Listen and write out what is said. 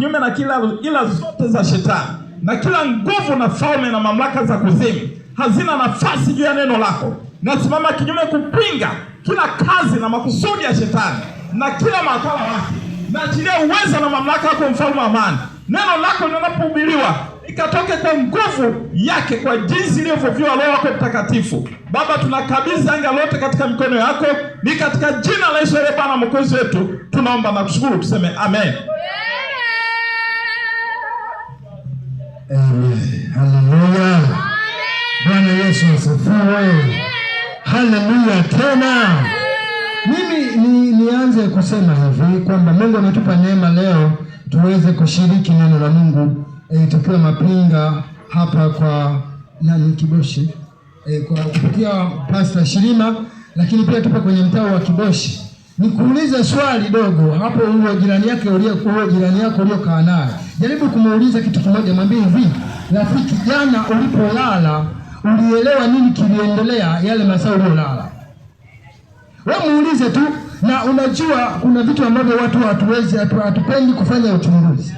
kinyume na kila ila zote za shetani, na kila nguvu na falme na mamlaka za kuzimu hazina nafasi juu ya neno lako. Nasimama kinyume kupinga kila kazi na makusudi ya shetani na kila makala wake. Naachilia uwezo na mamlaka yako, mfalme wa amani. Neno lako linapohubiriwa ikatoke kwa nguvu yake, kwa jinsi ilivyoviwa Roho wako Mtakatifu. Baba, tunakabidhi anga lote katika mikono yako, ni katika jina la Yesu aliye Bwana Mwokozi wetu tunaomba na kushukuru, tuseme amen. Amen. Haleluya. Bwana Yesu asifiwe. Haleluya tena. Mimi nianze kusema hivi kwamba Mungu ametupa neema leo tuweze kushiriki neno la Mungu tukiwa Mapinga hapa kwa Kiboshi kwa kupitia Pastor Shirima, lakini pia tupo kwenye mtaa wa Kiboshi. Nikuulize swali dogo hapo, huyo jirani yako uliokaa naye, jaribu kumuuliza kitu kimoja, mwambie hivi: rafiki, jana ulipolala ulielewa nini kiliendelea yale masaa uliolala? Wewe muulize tu, na unajua kuna vitu ambavyo watu hatupendi kufanya uchunguzi.